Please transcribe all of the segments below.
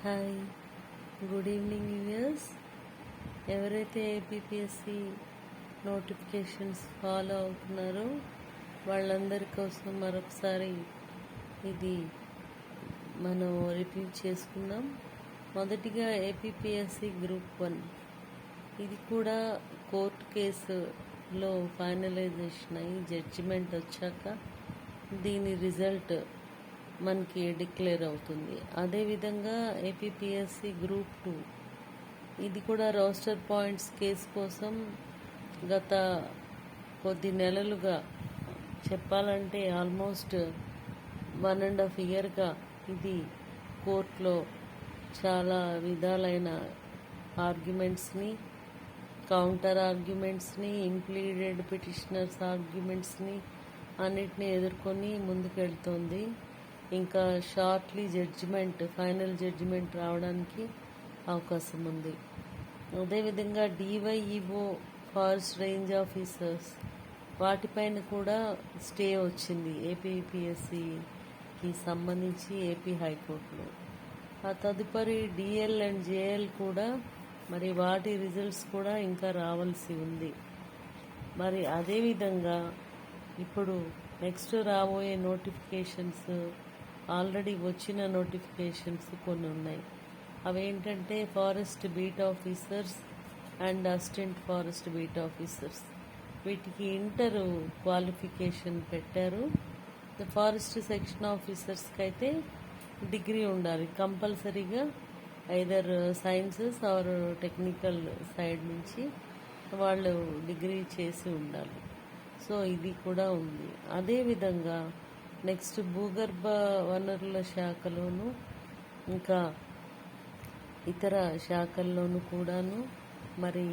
Hi, good evening viewers. ఎవరైతే APPSC notifications follow అవుతున్నారో వాళ్ళందరి కోసం మరొకసారి ఇది మనం రిపీట్ చేసుకుందాం. మొదటిగా ఏపీపీఎస్సి గ్రూప్ 1 ఇది కూడా కోర్టు కేసులో ఫైనలైజేషన్ అయ్యి జడ్జిమెంట్ వచ్చాక దీని రిజల్ట్ మనకి డిక్లేర్ అవుతుంది. అదేవిధంగా ఏపీపీఎస్సి గ్రూప్ 2 ఇది కూడా రోస్టర్ పాయింట్స్ కేసు కోసం గత కొద్ది నెలలుగా చెప్పాలంటే ఆల్మోస్ట్ 1.5 ఇయర్గా ఇది కోర్టులో చాలా విధాలైన ఆర్గ్యుమెంట్స్ని, కౌంటర్ ఆర్గ్యుమెంట్స్ని, ఇంప్లీడెడ్ పిటిషనర్స్ ఆర్గ్యుమెంట్స్ని అన్నిటినీ ఎదుర్కొని ముందుకెళ్తోంది. ఇంకా షార్ట్లీ ఫైనల్ జడ్జిమెంట్ రావడానికి అవకాశం ఉంది. అదేవిధంగా డివైఈఓ ఫారెస్ట్ రేంజ్ ఆఫీసర్స్ వాటిపైన కూడా స్టే వచ్చింది ఏపీపీఎస్సికి సంబంధించి ఏపీ హైకోర్టులో. ఆ తదుపరి డిఎల్ అండ్ జేఎల్ కూడా మరి వాటి రిజల్ట్స్ కూడా ఇంకా రావాల్సి ఉంది. మరి అదేవిధంగా ఇప్పుడు నెక్స్ట్ రాబోయే నోటిఫికేషన్స్, ఆల్రెడీ వచ్చిన నోటిఫికేషన్స్ కొన్ని ఉన్నాయి. అవేంటంటే forest beat officers and assistant forest beat officers, వీటికి ఇంటర్ క్వాలిఫికేషన్ పెట్టారు. ఫారెస్ట్ సెక్షన్ ఆఫీసర్స్కి అయితే డిగ్రీ ఉండాలి కంపల్సరీగా, either sciences are technical side నుంచి వాళ్ళు డిగ్రీ చేసి ఉండాలి. సో ఇది కూడా ఉంది. అదేవిధంగా నెక్స్ట్ భూగర్భ వనరుల శాఖలోను ఇంకా ఇతర శాఖల్లోనూ కూడాను మరి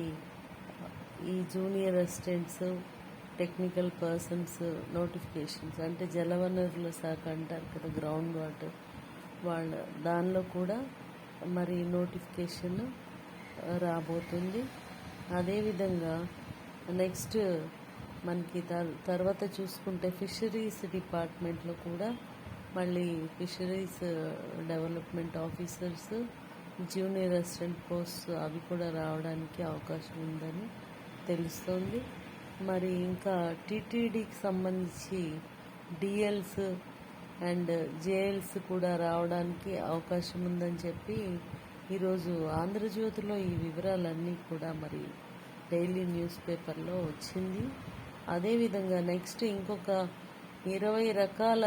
ఈ junior assistants, technical persons notifications, అంటే జలవనరుల శాఖ అంటారు కదా, గ్రౌండ్ వాటర్, వాళ్ళ దానిలో కూడా మరి నోటిఫికేషన్ రాబోతుంది. అదేవిధంగా నెక్స్ట్ మనకి తర్వాత చూసుకుంటే ఫిషరీస్ డిపార్ట్మెంట్లో కూడా మళ్ళీ fisheries development officers, junior assistant post అవి కూడా రావడానికి అవకాశం ఉందని తెలుస్తోంది. మరి ఇంకా టీటీడీకి సంబంధించి డిఎల్స్ అండ్ జేఎల్స్ కూడా రావడానికి అవకాశం ఉందని చెప్పి ఈరోజు ఆంధ్రజ్యోతిలో ఈ వివరాలన్నీ కూడా మరి డైలీ న్యూస్ పేపర్లో వచ్చింది. అదేవిధంగా నెక్స్ట్ ఇంకొక 20 రకాల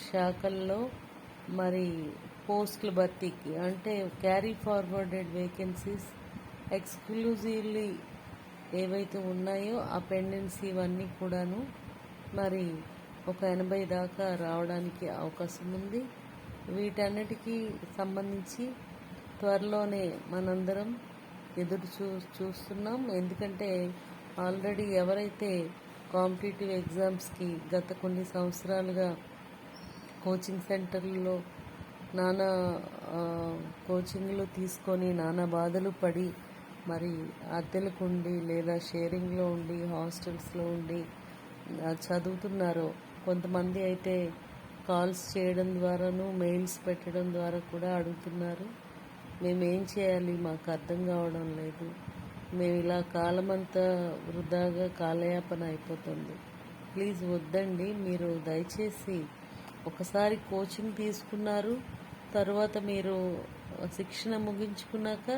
శాఖల్లో మరి పోస్టుల భర్తీకి, అంటే క్యారీ ఫార్వర్డెడ్ వేకెన్సీస్ ఎక్స్క్లూజివ్లీ ఏవైతే ఉన్నాయో ఆ పెండెన్సీ ఇవన్నీ కూడాను మరి ఒక 80 దాకా రావడానికి అవకాశం ఉంది. వీటన్నిటికీ సంబంధించి త్వరలోనే మనందరం ఎదురు చూస్తున్నాం. ఎందుకంటే ఆల్రెడీ ఎవరైతే కాంపిటేటివ్ ఎగ్జామ్స్కి గత కొన్ని సంవత్సరాలుగా కోచింగ్ సెంటర్లలో నానా కోచింగ్లు తీసుకొని నానా బాధలు పడి మరి అద్దెలకు ఉండి లేదా షేరింగ్లో ఉండి హాస్టల్స్లో ఉండి చదువుతున్నారో, కొంతమంది అయితే కాల్స్ చేయడం ద్వారాను మెయిల్స్ పెట్టడం ద్వారా కూడా అడుగుతున్నారు, మేమేం చేయాలి, మాకు అర్థం కావడం లేదు, మేము ఇలా కాలమంతా వృధాగా కాలయాపన అయిపోతుంది. ప్లీజ్ వద్దండి, మీరు దయచేసి ఒకసారి కోచింగ్ తీసుకున్నారు, తర్వాత మీరు శిక్షణ ముగించుకున్నాక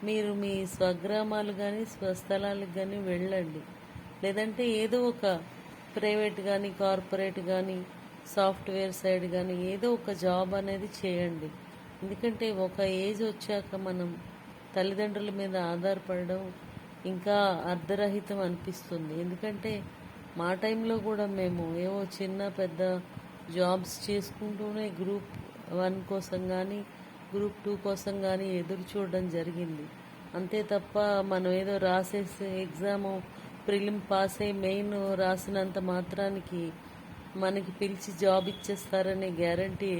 మీరు మీ స్వగ్రామాలు కానీ స్వస్థలాలకు కానీ వెళ్ళండి. లేదంటే ఏదో ఒక ప్రైవేట్ కానీ కార్పొరేట్ కానీ సాఫ్ట్వేర్ సైడ్ కానీ ఏదో ఒక జాబ్ అనేది చేయండి. ఎందుకంటే ఒక ఏజ్ వచ్చాక మనం తల్లిదండ్రుల మీద ఆధారపడడం ఇంకా అర్ధరహితం అనిపిస్తుంది. ఎందుకంటే మా టైంలో కూడా మేము ఏవో చిన్న పెద్ద జాబ్స్ చేసుకుంటూనే గ్రూప్ 1 కోసం కానీ గ్రూప్ 2 కోసం కానీ ఎదురు చూడడం జరిగింది. అంతే తప్ప మనం ఏదో రాసేసి ఎగ్జాము ప్రిలిమ్ పాస్ అయ్యి మెయిన్ రాసినంత మాత్రానికి మనకి పిలిచి జాబ్ ఇచ్చేస్తారనే గ్యారంటీ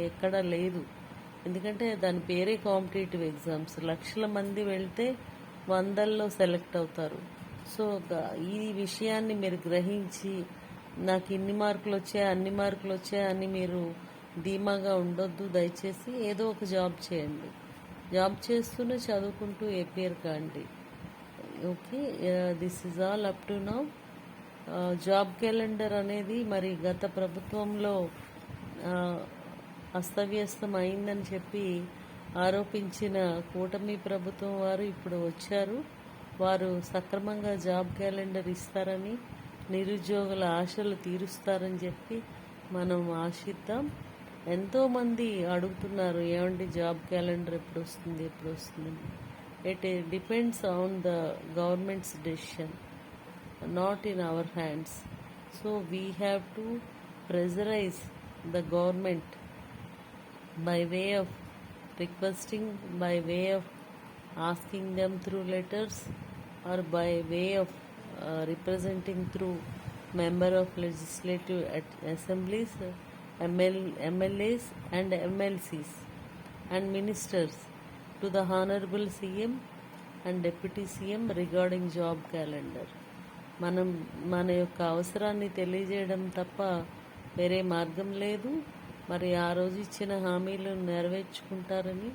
ఎక్కడా లేదు. ఎందుకంటే దాని పేరే కాంపిటేటివ్ ఎగ్జామ్స్. లక్షల మంది వెళ్తే 100ల్లో సెలెక్ట్ అవుతారు. సో ఈ విషయాన్ని మీరు గ్రహించి నాకు ఇన్ని మార్కులు వచ్చాయి అన్ని మార్కులు వచ్చాయని మీరు ధీమాగా ఉండొద్దు. దయచేసి ఏదో ఒక జాబ్ చేయండి. జాబ్ చేస్తూనే చదువుకుంటూ ఏపీఆర్ కాండి. Okay, this is all up to now. Job calendar అనేది మరి గత ప్రభుత్వంలో ఆ, అస్తవ్యస్తం అయిందని చెప్పి ఆరోపించిన కూటమి ప్రభుత్వం వారు ఇప్పుడు వచ్చారు. వారు సక్రమంగా జాబ్ క్యాలెండర్ ఇస్తారని, నిరుద్యోగుల ఆశలు తీరుస్తారని చెప్పి మనం ఆశిద్దాం. ఎంతోమంది అడుగుతున్నారు, ఏమండి జాబ్ క్యాలెండర్ ఎప్పుడు వస్తుంది, ఎప్పుడు వస్తుంది. It depends on the governments decision, not in our hands. So we have to pressurize the government by way of requesting, by way of asking them through letters, or by way of representing through member of legislative assemblies, MLAs and MLCs and ministers to the Honorable CM and Deputy CM regarding job calendar. మనం మన యొక్క అవసరాన్ని తెలియజేయడం తప్ప వేరే మార్గం లేదు. మరి ఆ రోజు ఇచ్చిన హామీలను నెరవేర్చుకుంటారని,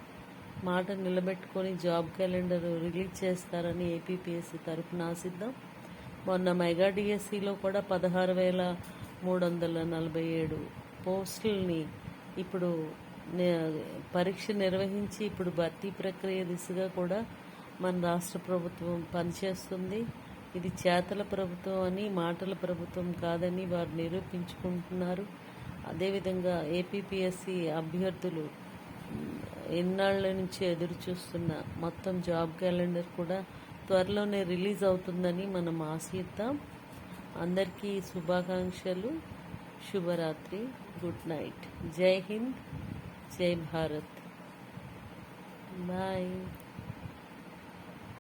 మాట నిలబెట్టుకొని జాబ్ క్యాలెండర్ రిలీజ్ చేస్తారని ఏపీపీఎస్సీ తరఫున ఆశిద్దాం. మొన్న మెగా డిఎస్సిలో కూడా 16,347 పోస్టుల్ని ఇప్పుడు పరీక్ష నిర్వహించి ఇప్పుడు భర్తీ ప్రక్రియ దిశగా కూడా మన రాష్ట్ర ప్రభుత్వం పనిచేస్తుంది. ఇది చేతల ప్రభుత్వం అని, మాటల ప్రభుత్వం కాదని వారు నిరూపించుకుంటున్నారు. అదేవిధంగా ఏపీపీఎస్సీ అభ్యర్థులు ఎన్నాళ్ళ నుంచి ఎదురు చూస్తున్న మొత్తం జాబ్ క్యాలెండర్ కూడా త్వరలోనే రిలీజ్ అవుతుందని మనం ఆశిద్దాం. అందరికీ శుభాకాంక్షలు. శుభరాత్రి. Good night. జై హింద్, జై భారత్. బాయ్.